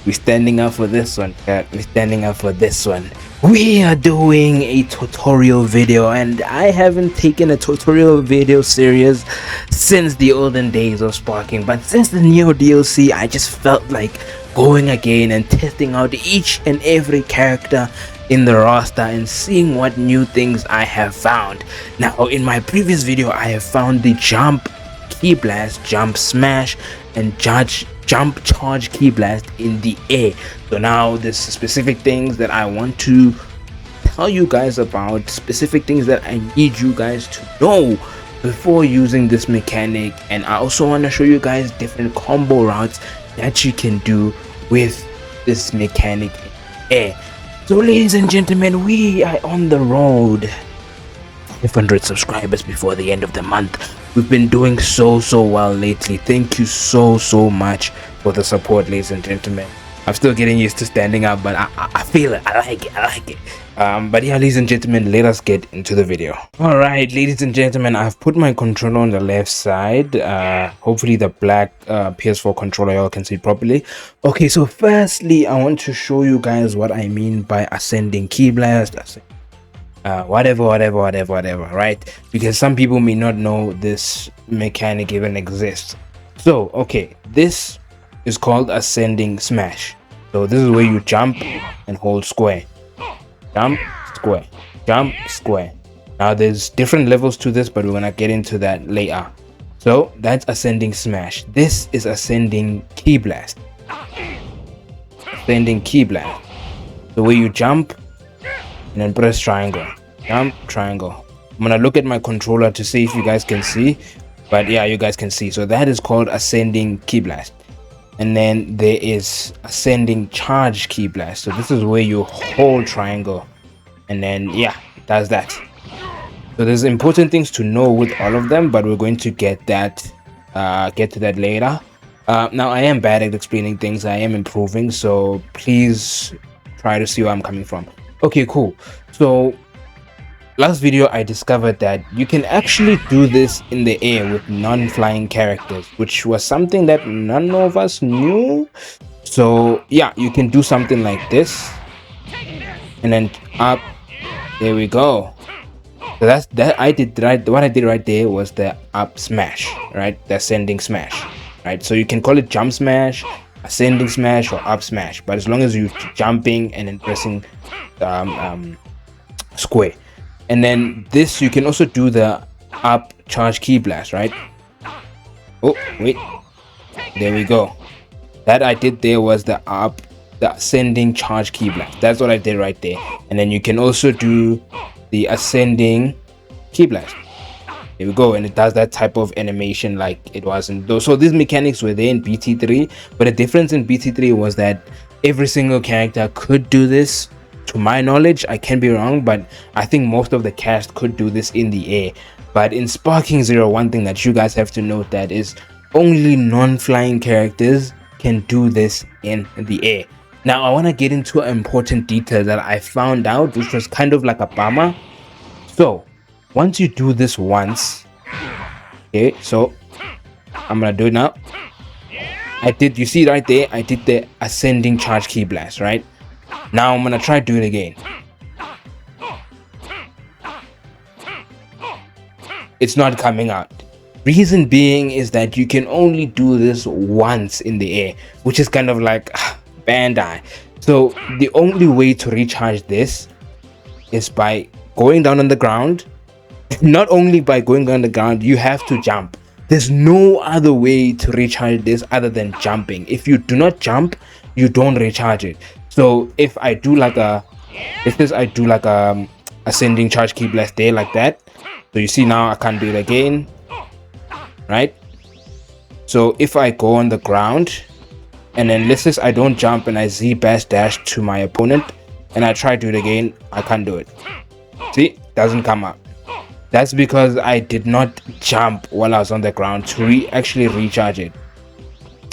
We're standing up for this one, cat. We're standing up for this one. We are doing a tutorial video, and I haven't taken a tutorial video serious since the olden days of Sparking, but since the new DLC, I just felt like going again and testing out each and every character in the roster and seeing what new things I have found. Now, in my previous video, I have found the jump, key blast, jump smash, and jump charge key blast in the air. So now there's specific things that I want to tell you guys about, specific things that I need you guys to know before using this mechanic, and I also want to show you guys different combo routes that you can do with this mechanic in air. So ladies and gentlemen, we are on the road 500 subscribers before the end of the month. We've been doing so well lately. Thank you so much for the support, ladies and gentlemen. I'm still getting used to standing up, but I feel it. I like it. But yeah, ladies and gentlemen, let us get into the video. All right, ladies and gentlemen, I've put my controller on the left side. Hopefully the black PS4 controller, y'all can see it properly. Okay, so firstly, I want to show you guys what I mean by ascending key blast, whatever, right? Because some people may not know this mechanic even exists. So okay, this is called ascending smash. So this is where you jump and hold square, jump square, jump square. Now there's different levels to this, but we're gonna get into that later. So that's ascending smash. This is ascending key blast. Ascending key blast, the way you jump and then press triangle, jump, triangle. I'm gonna look at my controller to see if you guys can see, but yeah, you guys can see. So that is called ascending key blast. And then there is ascending charge key blast. So this is where you hold triangle, and then yeah, it does that. So there's important things to know with all of them, but we're going to get to that later. Now I am bad at explaining things. I am improving, so please try to see where I'm coming from. Okay, cool. So last video I discovered that you can actually do this in the air with non-flying characters, which was something that none of us knew. So yeah, you can do something like this and then up. There we go. So that's that. I did right. What I did right there was the up smash, right? The ascending smash, right? So you can call it jump smash, ascending smash, or up smash, but as long as you're jumping and then pressing square. And then this, you can also do the up charge key blast, right? Oh wait, there we go. That I did there was the ascending charge key blast. That's what I did right there. And then you can also do the ascending key blast. There we go, and it does that type of animation like it was in those. So these mechanics were there in BT3, but the difference in BT3 was that every single character could do this. To my knowledge, I can be wrong, but I think most of the cast could do this in the air. But in Sparking Zero, one thing that you guys have to note that is only non-flying characters can do this in the air. Now I want to get into an important detail that I found out, which was kind of like a bummer. So once you do this once, okay, so I'm gonna do it now. You see right there, I did the ascending charge key blast, right? Now I'm gonna try to do it again. It's not coming out. Reason being is that you can only do this once in the air, which is kind of like Bandai. So the only way to recharge this is by going down on the ground. Not only by going on the ground, you have to jump. There's no other way to recharge this other than jumping. If you do not jump, you don't recharge it. So if I do like ascending charge key blast there like that, so you see now I can't do it again, right? So if I go on the ground and then let's say I don't jump and I Z bash dash to my opponent and I try to do it again, I can't do it. See, doesn't come up. That's because I did not jump while I was on the ground to actually recharge it.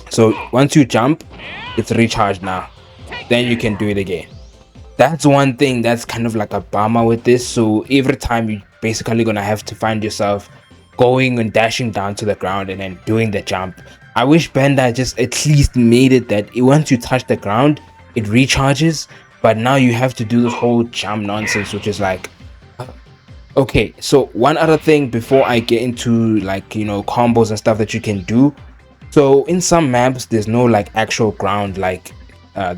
So once you jump, it's recharged now. Then you can do it again. That's one thing that's kind of like a bummer with this. So every time you're basically gonna have to find yourself going and dashing down to the ground and then doing the jump. I wish Bandai just at least made it that once you touch the ground, it recharges. But now you have to do this whole jump nonsense, which is like, okay. So one other thing before I get into like, you know, combos and stuff that you can do. So in some maps, there's no like actual ground like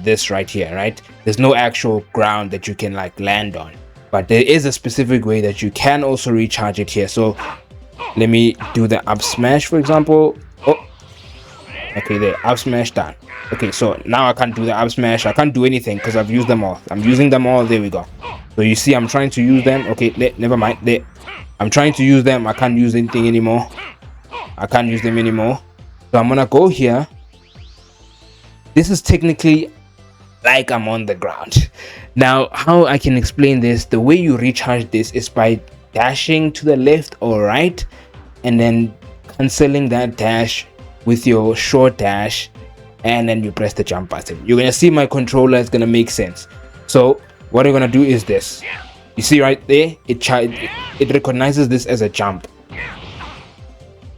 this right here, right? There's no actual ground that you can like land on, but there is a specific way that you can also recharge it here. So let me do the up smash, for example. Oh, okay, there, up smash done. Okay, so now I can't do the up smash. I can't do anything because I've used them all. I'm using them all. There we go. So you see, I'm trying to use them. Okay, never mind. There, I'm trying to use them. I can't use anything anymore. I can't use them anymore. So I'm gonna go here. This is technically like I'm on the ground. Now, how I can explain this, the way you recharge this is by dashing to the left or right, and then cancelling that dash with your short dash, and then you press the jump button. You're gonna see my controller is gonna make sense. So what I'm gonna do is this. You see right there, it recognizes this as a jump.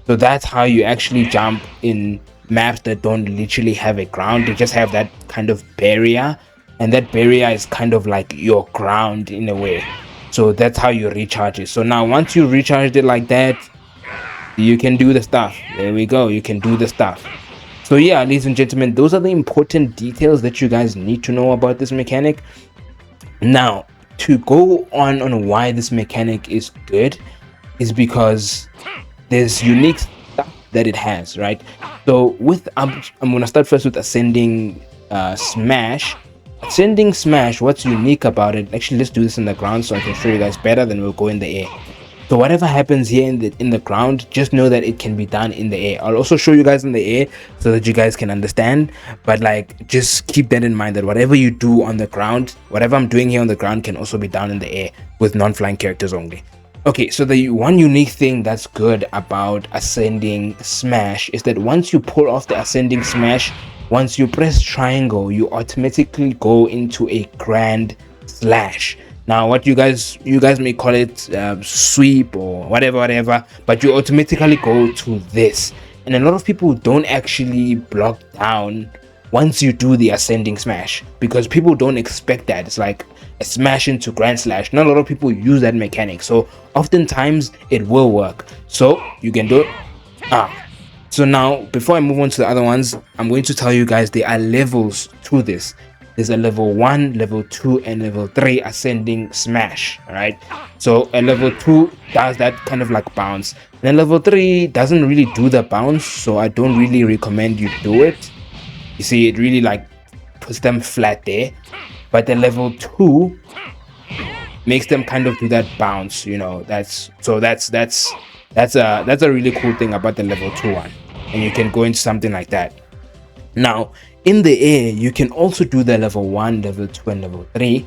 So that's how you actually jump in maps that don't literally have a ground. They just have that kind of barrier, and that barrier is kind of like your ground in a way. So that's how you recharge it. So now once you recharged it like that, you can do the stuff. There we go, you can do the stuff. So yeah, ladies and gentlemen, those are the important details that you guys need to know about this mechanic. Now, to go on why this mechanic is good is because there's unique stuff that it has, right? So with I'm gonna start first with ascending smash. Ascending smash, what's unique about it? Actually, let's do this in the ground so I can show you guys better. Then we'll go in the air. So whatever happens here in the ground, just know that it can be done in the air. I'll also show you guys in the air so that you guys can understand, but like just keep that in mind that whatever you do on the ground, whatever I'm doing here on the ground can also be done in the air with non-flying characters only. Okay, so the one unique thing that's good about ascending smash is that once you pull off the ascending smash, once you press triangle, you automatically go into a grand slash. Now what you guys may call it sweep or whatever, but you automatically go to this. And a lot of people don't actually block down once you do the ascending smash, because people don't expect that. It's like a smash into grand slash. Not a lot of people use that mechanic, so oftentimes it will work. So you can do it. So now before I move on to the other ones, I'm going to tell you guys there are levels to this. There's a level 1, level 2, and level 3 ascending smash. All right, so a level 2 does that kind of like bounce, and then level 3 doesn't really do the bounce, so I don't really recommend you do it. You see, it really like puts them flat there. But the level 2 makes them kind of do that bounce, you know. That's a really cool thing about the level 2 one, and you can go into something like that. Now in the air, you can also do the level 1, level 2, and level 3,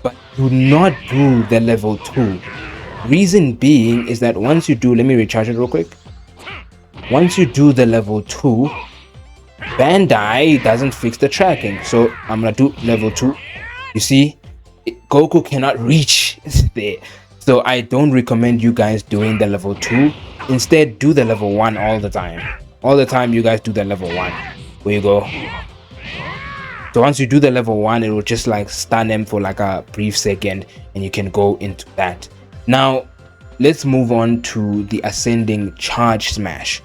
but do not do the level 2. Reason being is that once you do, let me recharge it real quick. Once you do the level 2, Bandai doesn't fix the tracking. So I'm gonna do level 2. You see, Goku cannot reach there. So I don't recommend you guys doing the level 2. Instead, do the level 1 all the time. All the time you guys do the level 1. Where you go. So once you do the level 1, it will just like stun them for like a brief second, and you can go into that. Now let's move on to the ascending charge smash.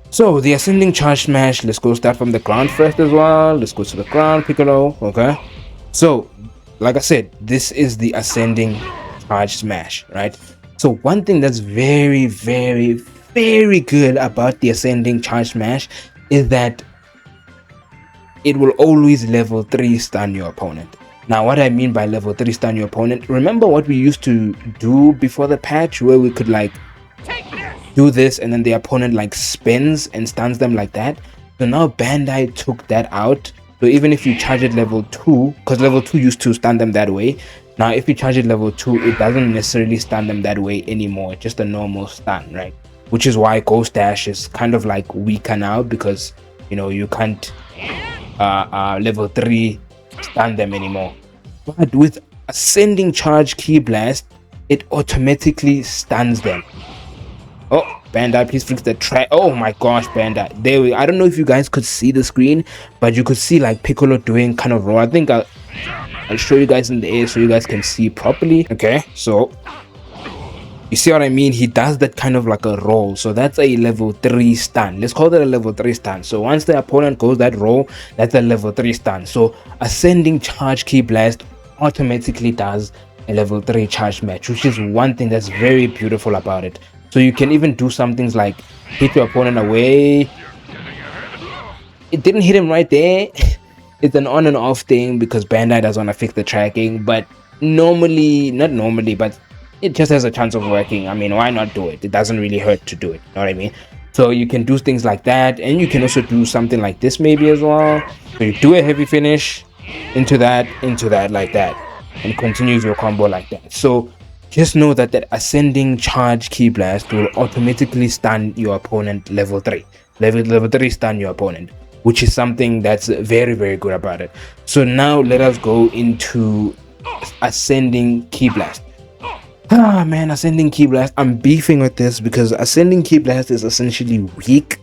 So the ascending charge smash, let's go start from the ground first as well. Let's go to the ground, Piccolo. Okay, so like I said, this is the ascending charge smash, right? So one thing that's very good about the ascending charge smash is that it will always level 3 stun your opponent. Now what I mean by level 3 stun your opponent, remember what we used to do before the patch, where we could like do this and then the opponent like spins and stuns them like that? So now Bandai took that out. So even if you charge it level 2, because level 2 used to stun them that way, now if you charge it level 2, it doesn't necessarily stun them that way anymore, just a normal stun, right? Which is why Ghost Dash is kind of like weaker now, because you know you can't level 3 stun them anymore. But with ascending charge Ki Blast, it automatically stuns them. Oh, Bandai, please fix the track. Oh my gosh, Bandai. There we, I don't know if you guys could see the screen, but you could see like Piccolo doing kind of roll. I think I'll show you guys in the air so you guys can see properly. Okay, so you see what I mean? He does that kind of like a roll. So that's a level 3 stun. Let's call that a level 3 stun. So once the opponent goes that roll, that's a level 3 stun. So ascending charge ki blast automatically does a level 3 charge match, which is one thing that's very beautiful about it. So you can even do some things like hit your opponent away. It didn't hit him right there. It's an on and off thing because Bandai doesn't want to fix the tracking, but normally, not normally, but it just has a chance of working. I mean, why not do it? It doesn't really hurt to do it, you know what I mean? So you can do things like that, and you can also do something like this maybe as well. So you do a heavy finish into that, like that, and continues your combo like that. So just know that that ascending charge ki blast will automatically stun your opponent level 3. Level 3 stun your opponent, which is something that's very, very good about it. So now let us go into ascending ki blast. Ah man, ascending ki blast. I'm beefing with this because ascending ki blast is essentially weak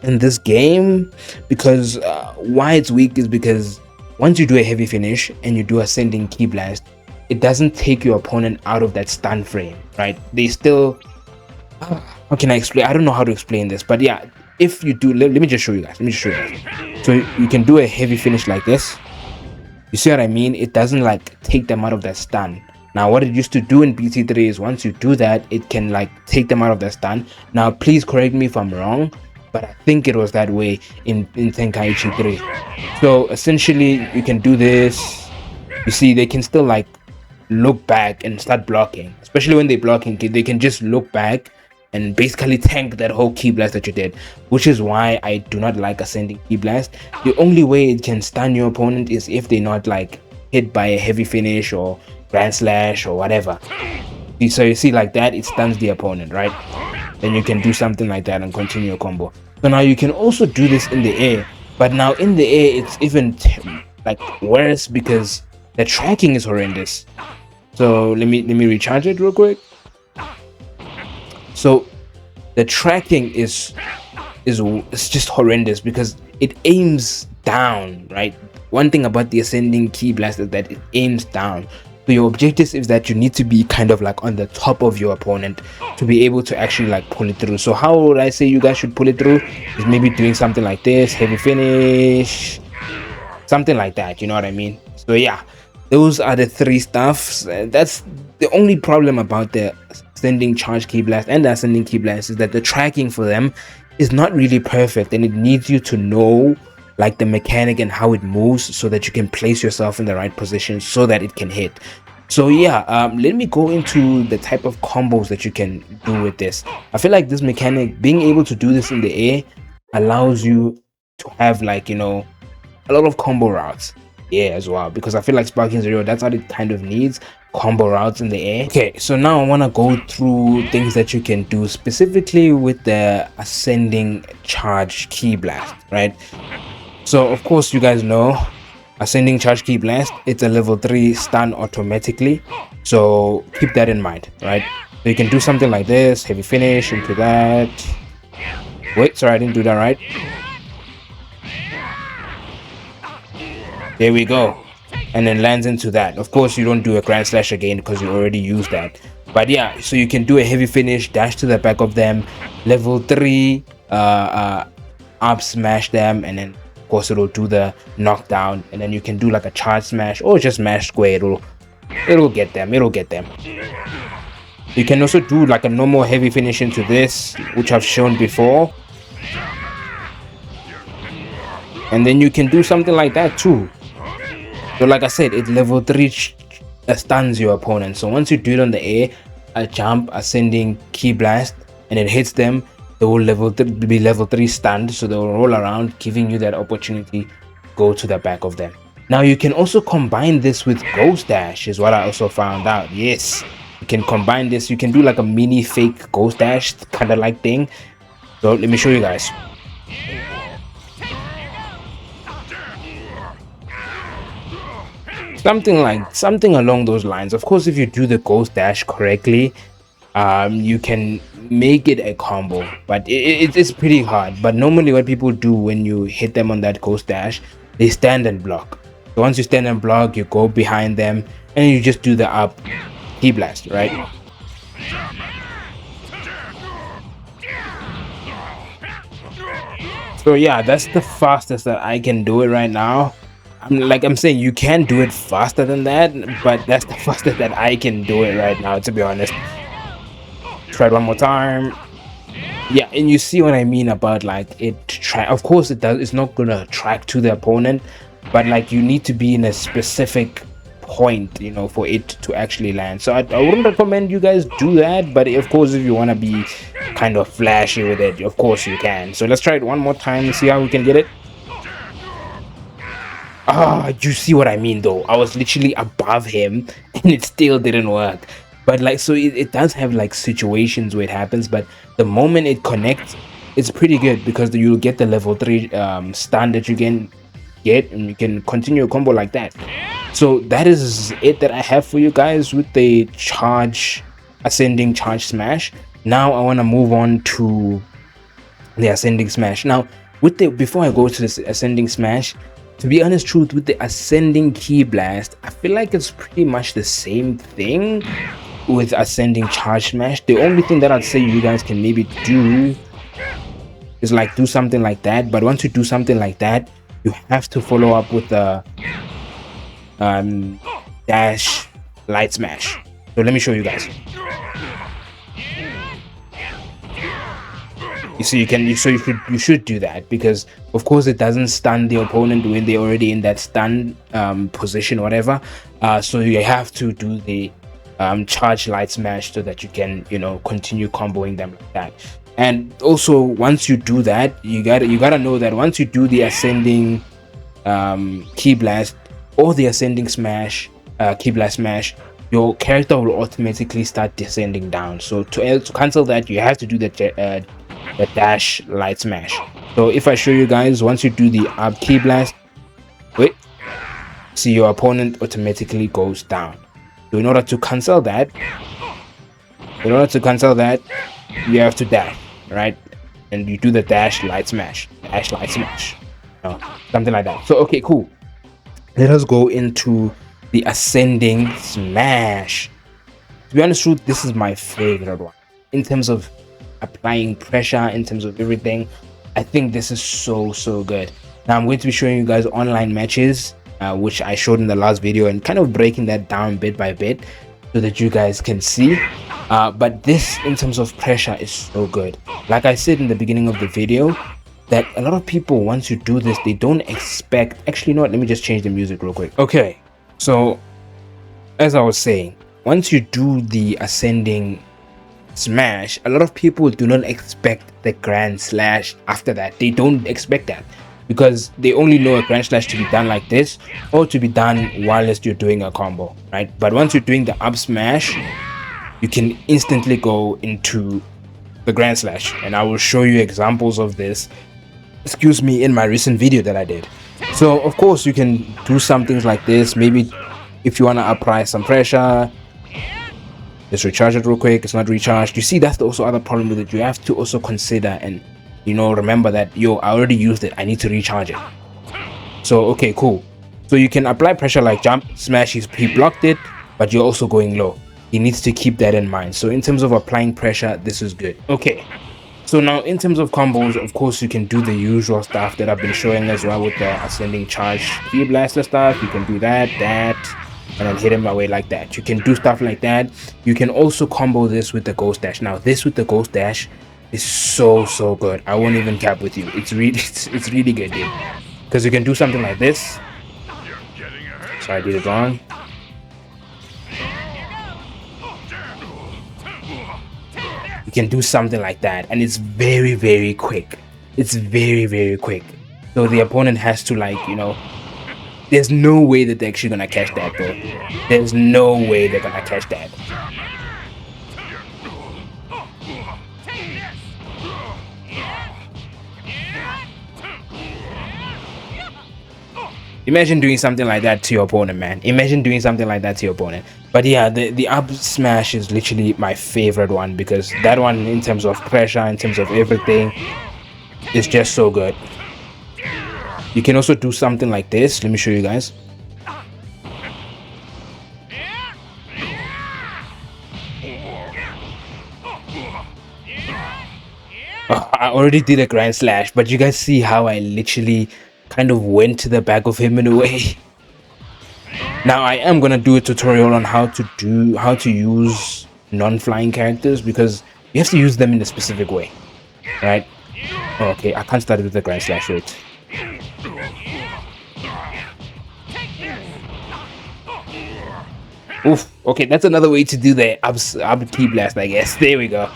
in this game. Because why it's weak is because once you do a heavy finish and you do ascending ki blast, it doesn't take your opponent out of that stun frame, right? They still, how can I explain? I don't know how to explain this, but yeah, if you do, let me just show you guys. So you can do a heavy finish like this. You see what I mean? It doesn't like take them out of that stun. Now what it used to do in BT3 is once you do that, it can like take them out of the stun. Now please correct me if I'm wrong, but I think it was that way in Tenkaichi 3. So essentially you can do this. You see they can still like look back and start blocking, especially when they're blocking. They can just look back and basically tank that whole ki blast that you did, which is why I do not like ascending ki blast. The only way it can stun your opponent is if they're not like hit by a heavy finish or grand slash or whatever. So you see like that, it stuns the opponent, right? Then you can do something like that and continue your combo. So now you can also do this in the air, but now in the air it's even like worse because the tracking is horrendous. So let me recharge it real quick. So the tracking is just horrendous because it aims down, right? One thing about the ascending ki blast is that it aims down. So your objective is that you need to be kind of like on the top of your opponent to be able to actually like pull it through. So how would I say you guys should pull it through? Is maybe doing something like this, heavy finish, something like that, you know what I mean? So yeah, those are the 3 stuffs. That's the only problem about the ascending charge ki blast and the ascending ki blast is that the tracking for them is not really perfect, and it needs you to know like the mechanic and how it moves so that you can place yourself in the right position so that it can hit. So yeah, let me go into the type of combos that you can do with this. I feel like this mechanic, being able to do this in the air, allows you to have like, you know, a lot of combo routes. Yeah, as well, because I feel like Sparking Zero, that's what it kind of needs, combo routes in the air. Okay, so now I want to go through things that you can do specifically with the ascending charge ki blast, right? So of course you guys know ascending charge ki blast, it's a level 3 stun automatically, so keep that in mind, right? So you can do something like this, heavy finish into that. Wait, sorry, I didn't do that right. There we go, and then lands into that. Of course you don't do a grand slash again because you already used that, but yeah, so you can do a heavy finish, dash to the back of them, level 3 up smash them, and then of course it'll do the knockdown, and then you can do like a charge smash or just mash square. It'll get them. You can also do like a normal heavy finish into this, which I've shown before, and then you can do something like that too. So like I said, it level 3 stuns your opponent. So once you do it on the air, a jump, ascending ki blast, and it hits them, they will be level 3 stunned, so they will roll around, giving you that opportunity to go to the back of them. Now you can also combine this with Ghost Dash, is what I also found out. Yes, you can combine this. You can do like a mini fake Ghost Dash kind of like thing. So let me show you guys. Something along those lines. Of course, if you do the Ghost Dash correctly, you can make it a combo, but it's pretty hard. But normally what people do when you hit them on that ghost dash, they stand and block. So once you stand and block, you go behind them and you just do the up Ki blast, right? So yeah, that's the fastest that I can do it right now. I'm saying you can do it faster than that, but that's the fastest that I can do it right now, to be honest. Try it one more time. Yeah, and you see what I mean about like it try, of course it does, it's not gonna track to the opponent, but like you need to be in a specific point, you know, for it to actually land. So I wouldn't recommend you guys do that, but of course if you want to be kind of flashy with it, of course you can. So let's try it one more time and see how we can get it. You see what I mean though? I was literally above him and it still didn't work. But like, so it does have like situations where it happens, but the moment it connects, it's pretty good because you'll get the level 3 stun that you can get and you can continue a combo like that. So that is it that I have for you guys with the charge, ascending charge smash. Now I want to move on to the ascending smash. Now with the, before I go to this ascending smash, to be honest truth, with the ascending Ki blast, I feel like it's pretty much the same thing with ascending charge smash. The only thing that I'd say you guys can maybe do is like do something like that, but once you do something like that, you have to follow up with the dash light smash. So let me show you guys. You see, you should do that because of course it doesn't stun the opponent when they're already in that stun position or whatever. So you have to do the charge light smash so that you can, you know, continue comboing them like that. And also once you do that, you gotta know that once you do the ascending Ki blast or the ascending smash, Ki blast smash, your character will automatically start descending down. So to cancel that, you have to do the dash light smash. So if I show you guys, once you do the up Ki blast, wait, see your opponent automatically goes down. So in order to cancel that, you have to dash, right? And you do the dash light smash, something like that. So okay, cool. Let us go into the ascending smash. To be honest, truth, this is my favorite one in terms of applying pressure, in terms of everything. I think this is so good. Now I'm going to be showing you guys online matches, which I showed in the last video, and kind of breaking that down bit by bit so that you guys can see. But this in terms of pressure is so good. Like I said in the beginning of the video, that a lot of people, once you do this, they don't expect, actually, you know what, let me just change the music real quick. Okay, so as I was saying, once you do the ascending smash, a lot of people do not expect the grand slash after that. They don't expect that because they only know a grand slash to be done like this or to be done whilst you're doing a combo, right? But once you're doing the up smash, you can instantly go into the grand slash, and I will show you examples of this, excuse me, in my recent video that I did. So of course you can do some things like this. Maybe if you want to apply some pressure, just recharge it real quick. It's not recharged. You see, that's the also other problem with it. You have to also consider and, you know, remember that, yo, I already used it, I need to recharge it. So okay, cool. So you can apply pressure like jump smash. He blocked it, but you're also going low. He needs to keep that in mind. So in terms of applying pressure, this is good. Okay, so now in terms of combos, of course you can do the usual stuff that I've been showing as well with the ascending charge Ki blaster stuff. You can do that, and then hit him away like that. You can do stuff like that. You can also combo this with the ghost dash. Now this with the ghost dash is so good. I won't even cap with you. It's really good, dude, because you can do something like this. So I did it wrong. You can do something like that, and it's very quick. It's very quick. So the opponent has to, like, you know, there's no way that they're actually gonna catch that, bro. There's no way they're gonna catch that. Imagine doing something like that to your opponent, man. Imagine doing something like that to your opponent. But yeah, the up smash is literally my favorite one, because that one, in terms of pressure, in terms of everything, is just so good. You can also do something like this. Let me show you guys. I already did a grand slash, but you guys see how I literally kind of went to the back of him in a way. Now I am gonna do a tutorial on how to use non-flying characters, because you have to use them in a specific way, right? Okay, I can't start with the grand slash rate. Oof. Okay, that's another way to do the up ki blast, I guess. There we go.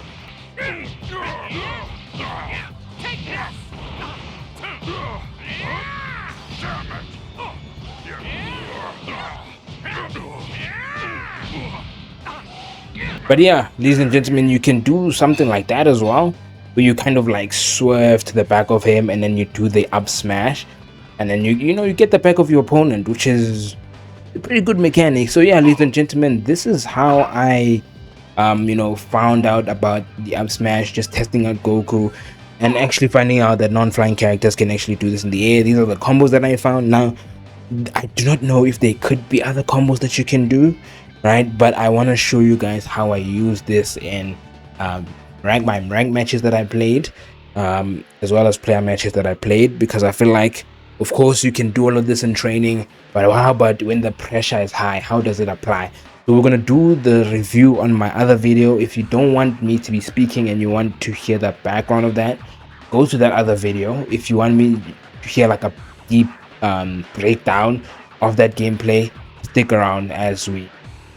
But yeah, ladies and gentlemen, you can do something like that as well, where you kind of like swerve to the back of him and then you do the up smash, and then you get the back of your opponent, which is a pretty good mechanic. So yeah, ladies and gentlemen, this is how I found out about the up smash, just testing out Goku and actually finding out that non-flying characters can actually do this in the air. These are the combos that I found. Now I do not know if there could be other combos that you can do, right? But I want to show you guys how I use this in rank matches that I played, as well as player matches that I played, because I feel like, of course, you can do all of this in training, but how about when the pressure is high? How does it apply? So we're gonna do the review on my other video. If you don't want me to be speaking and you want to hear the background of that, go to that other video. If you want me to hear like a deep breakdown of that gameplay, stick around as we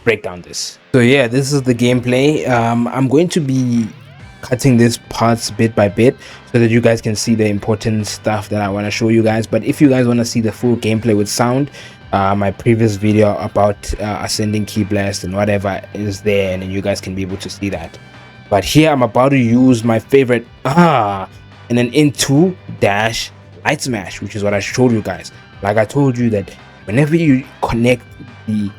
break down this. So yeah, this is the gameplay. I'm going to be cutting these parts bit by bit so that you guys can see the important stuff that I want to show you guys. But if you guys want to see the full gameplay with sound, my previous video about ascending ki blast and whatever is there, and then you guys can be able to see that. But here I'm about to use my favorite and then into dash light smash, which is what I showed you guys. Like I told you that whenever you connect the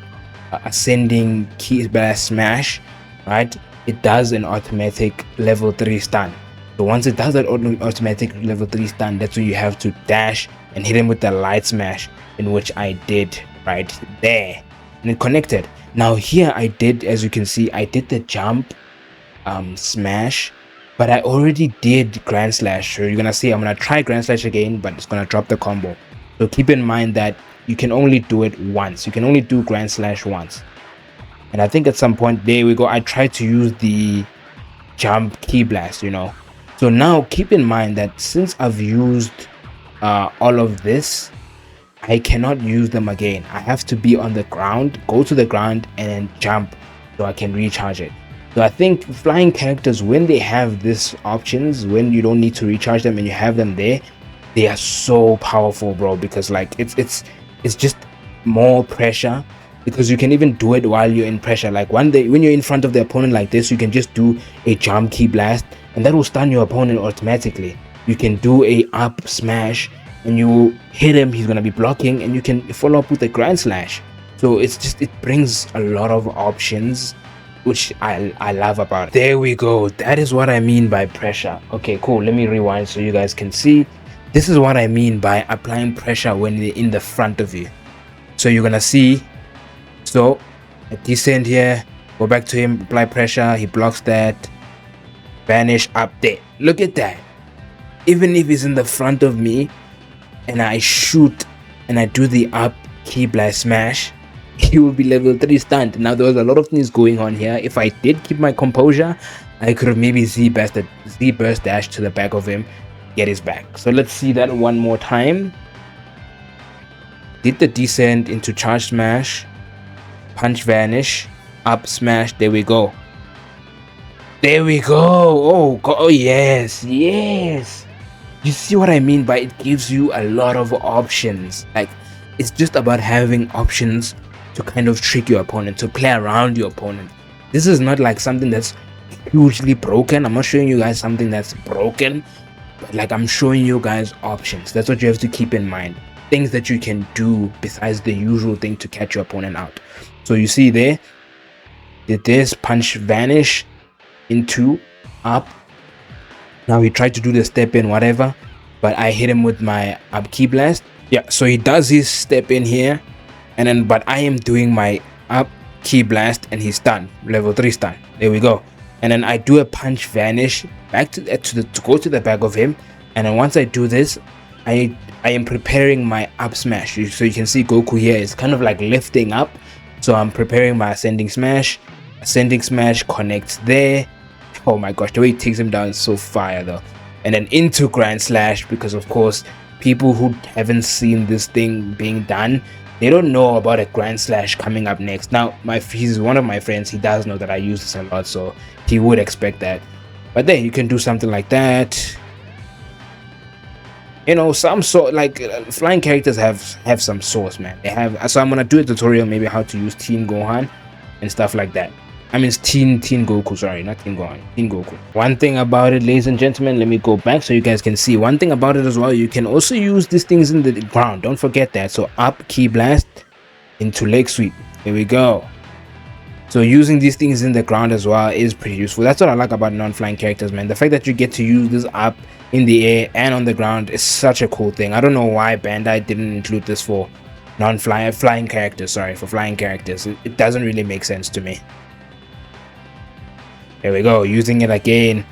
ascending ki blast smash, right, it does an automatic level 3 stun. So once it does that automatic level 3 stun, that's when you have to dash and hit him with the light smash, in which I did right there, and it connected. Now here I did, as you can see, I did the jump smash, but I already did grand slash. So you're gonna see I'm gonna try grand slash again, but it's gonna drop the combo. So keep in mind that you can only do it once. You can only do grand slash once. And I think at some point, there we go, I tried to use the jump ki blast, So now keep in mind that since I've used all of this, I cannot use them again. I have to be on the ground, go to the ground, and then jump so I can recharge it. So I think flying characters, when they have these options, when you don't need to recharge them and you have them there, they are so powerful, bro, because like it's just more pressure, because you can even do it while you're in pressure. Like when you're in front of the opponent like this, you can just do a jump ki blast and that will stun your opponent automatically. You can do a up smash and you hit him, he's gonna be blocking, and you can follow up with a grand slash. So it brings a lot of options, which I love about it. There we go, that is what I mean by pressure. Okay, cool, let me rewind so you guys can see. This is what I mean by applying pressure when they're in the front of you. So you're gonna see, so I descend here, go back to him, apply pressure, he blocks that, vanish up there. Look at that. Even if he's in the front of me and I shoot and I do the up ki blast smash, he will be level 3 stunned. Now there was a lot of things going on here. If I did keep my composure, I could have maybe Z burst dash to the back of him, get his back. So let's see that one more time. Did the descent into charge smash, punch vanish, up smash, there we go. There we go. Oh yes. You see what I mean by it gives you a lot of options. Like, it's just about having options to kind of trick your opponent, to play around your opponent. This is not like something that's hugely broken. I'm not showing you guys something that's broken, but like I'm showing you guys options. That's what you have to keep in mind. things that you can do besides the usual thing to catch your opponent out. So you see there, did this punch vanish into up. Now he tried to do the step in, whatever, but I hit him with my up ki blast. Yeah, so he does his step in here, and then but I am doing my up ki blast and he's stunned, level 3 stun. There we go. And then I do a punch vanish back to go to the back of him, and then once I do this, I am preparing my up smash. So you can see Goku here is kind of like lifting up, so I'm preparing my ascending smash. Ascending smash connects there. Oh my gosh, the way he takes him down is so fire though. And then into Grand Slash, because of course people who haven't seen this thing being done, they don't know about a Grand Slash coming up next. Now he's one of my friends, he does know that I use this a lot, so he would expect that. But then you can do something like that, you know, some sort, like flying characters have some source, man. They have, so I'm gonna do a tutorial maybe how to use Teen Gohan and stuff like that. I mean, it's Teen Goku, sorry, not Teen Gohan, Teen Goku. One thing about it, ladies and gentlemen, let me go back so you guys can see. One thing about it as well, you can also use these things in the ground. Don't forget that. So up ki blast into leg sweep. Here we go. So using these things in the ground as well is pretty useful. That's what I like about non-flying characters, man. The fact that you get to use this up in the air and on the ground is such a cool thing. I don't know why Bandai didn't include this for flying characters. Sorry, for flying characters. It doesn't really make sense to me. There we go, using it again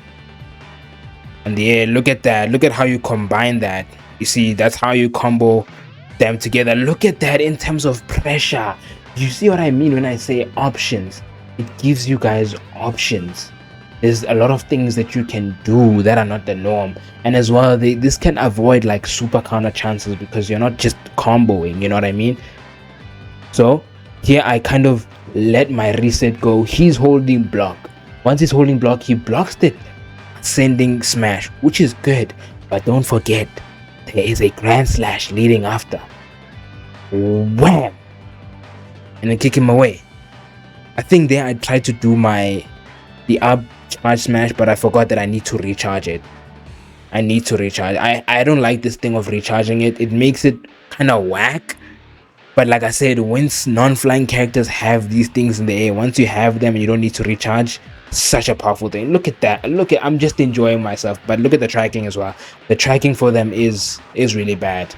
on the air. Look at that. Look at how you combine that. You see, that's how you combo them together. Look at that in terms of pressure. You see what I mean when I say options? It gives you guys options. There's a lot of things that you can do that are not the norm. And as well, this can avoid like super counter chances because you're not just comboing, you know what I mean? So here I kind of let my reset go. He's holding block. Once he's holding block, he blocks the ascending smash, which is good. But don't forget, there is a Grand Slash leading after. Wham! And then kick him away. I think there I tried to do the up charge smash, but I forgot that I need to recharge it. I need to recharge. I don't like this thing of recharging it. It makes it kind of whack. But like I said, once non-flying characters have these things in the air, once you have them and you don't need to recharge, such a powerful thing. Look at that. I'm just enjoying myself. But look at the tracking as well. The tracking for them is really bad.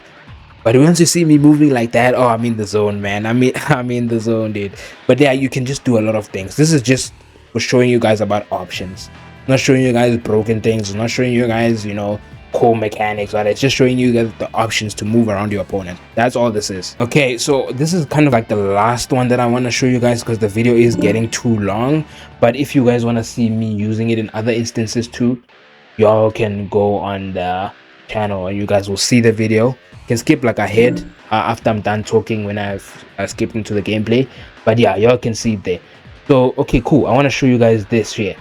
But once you see me moving like that, oh, I'm in the zone, man. I'm in the zone, dude. But yeah, you can just do a lot of things. This is just for showing you guys about options. I'm not showing you guys broken things. I'm not showing you guys, you know, core mechanics, right? It's just showing you guys the options to move around your opponent. That's all this is. Okay, so this is kind of like the last one that I want to show you guys because the video is getting too long. But if you guys want to see me using it in other instances too, y'all can go on the channel and you guys will see the video. You can skip like ahead after I'm done talking when I've skipped into the gameplay. But yeah, y'all can see it there. So okay, cool. I want to show you guys this here.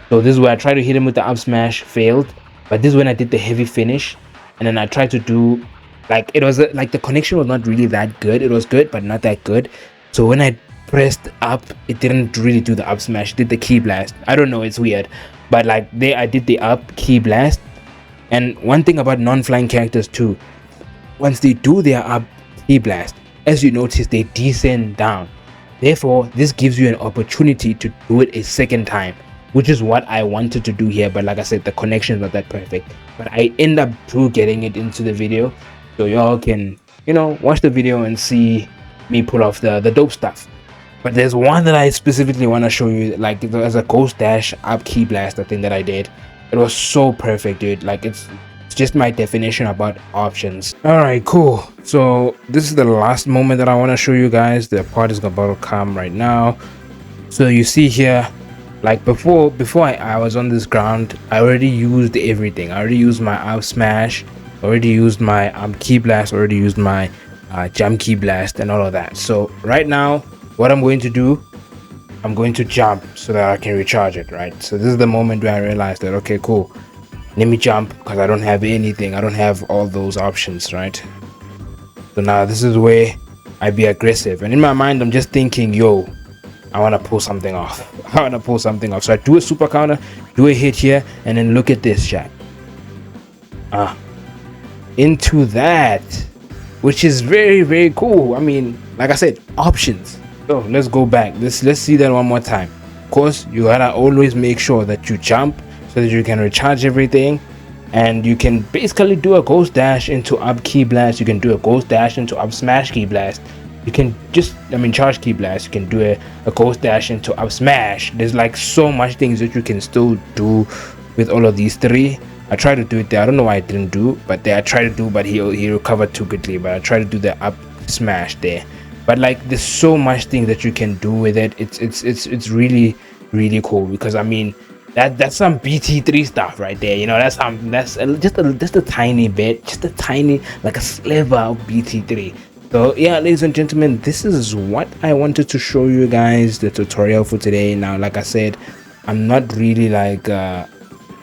So this is where I tried to hit him with the up smash, failed. But this is when I did the heavy finish, and then I tried to do, like, it was like the connection was not really that good. It was good, but not that good. So when I pressed up, it didn't really do the up smash. It did the ki blast. I don't know, it's weird. But like there, I did the up ki blast. And one thing about non-flying characters too, once they do their up ki blast, as you notice, they descend down. Therefore, this gives you an opportunity to do it a second time, which is what I wanted to do here. But like I said, the connection is not that perfect, but I end up getting it into the video, so y'all can, you know, watch the video and see me pull off the dope stuff. But there's one that I specifically want to show you, like as a ghost dash up ki blast, the thing that I did. It was so perfect, dude. Like it's just my definition about options. All right, cool. So this is the last moment that I want to show you guys. The part is about to come right now. So you see here, like before I was on this ground, I already used everything. I already used my up smash, already used my ki blast, already used my jump ki blast and all of that. So right now what I'm going to do, I'm going to jump so that I can recharge it, right? So this is the moment where I realized that, okay, cool, let me jump because I don't have anything. I don't have all those options, right? So now this is where I be aggressive, and in my mind I'm just thinking, yo, I want to pull something off. I want to pull something off. So I do a super counter, do a hit here, and then look at this, chat. Into that. which is very, very cool. I mean, like I said, options. So let's go back. Let's see that one more time. Of course, you gotta always make sure that you jump so that you can recharge everything, and you can basically do a ghost dash into up ki blast. You can do a ghost dash into up smash ki blast. You can just, I mean, charge ki blast. You can do a ghost dash into up smash. There's like so much things that you can still do with all of these three. I tried to do it there. I don't know why I didn't do, but there I tried to do, but he recovered too quickly. But I tried to do the up smash there. But like, there's so much things that you can do with it. It's really, really cool, because I mean, that's some BT3 stuff right there. You know, that's just a tiny bit, just a tiny, like a sliver of BT3. So yeah, ladies and gentlemen, this is what I wanted to show you guys, the tutorial for today. Now, like I said, I'm not really like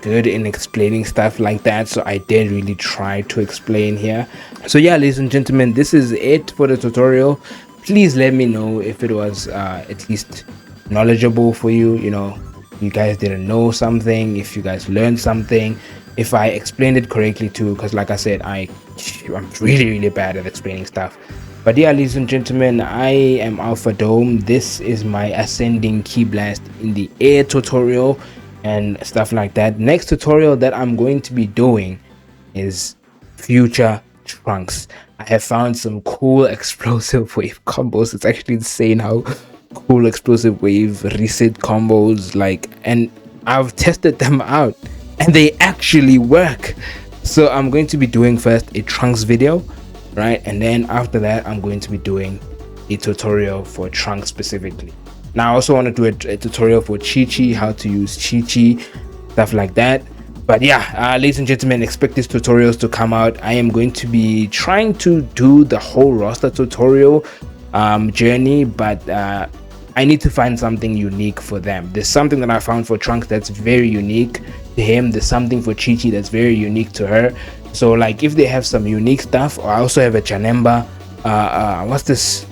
good in explaining stuff like that, so I did really try to explain here. So yeah, ladies and gentlemen, this is it for the tutorial. Please let me know if it was at least knowledgeable for you. You know, you guys didn't know something, if you guys learned something, if I explained it correctly too, because like I said, I'm really bad at explaining stuff. But yeah, ladies and gentlemen, I am Alpha Dome. This is my ascending ki blast in the air tutorial and stuff like that. Next tutorial that I'm going to be doing is future Trunks. I have found some cool explosive wave combos. It's actually insane how cool explosive wave reset combos, like, and I've tested them out and they actually work. So I'm going to be doing first a Trunks video, right, and then after that I'm going to be doing a tutorial for Trunks specifically. Now I also want to do a tutorial for Chi-Chi, how to use Chi-Chi, stuff like that. But yeah, ladies and gentlemen, expect these tutorials to come out. I am going to be trying to do the whole roster tutorial journey, but I need to find something unique for them. There's something that I found for Trunks that's very unique to him. There's something for Chi-Chi that's very unique to her. So like, if they have some unique stuff, or I also have a Janemba, what's this?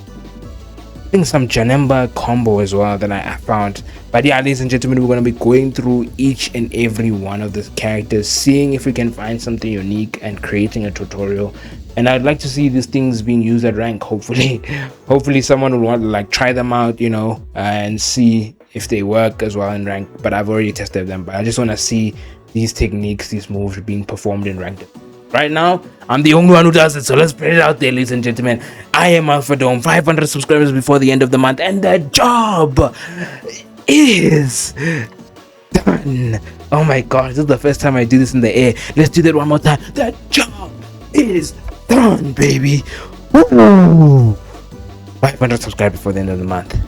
I think some Janemba combo as well that I found. But yeah, ladies and gentlemen, we're going to be going through each and every one of the characters, seeing if we can find something unique and creating a tutorial. And I'd like to see these things being used at rank. Hopefully someone will want to like try them out, you know, and see if they work as well in rank. But I've already tested them, but I just want to see these techniques, these moves being performed in ranked. Right now, I'm the only one who does it, so let's put it out there, ladies and gentlemen. I am Alpha Dome, 500 subscribers before the end of the month, and the job is done. Oh my god, this is the first time I do this in the air. Let's do that one more time. The job is done, baby. Woo! 500 subscribers before the end of the month.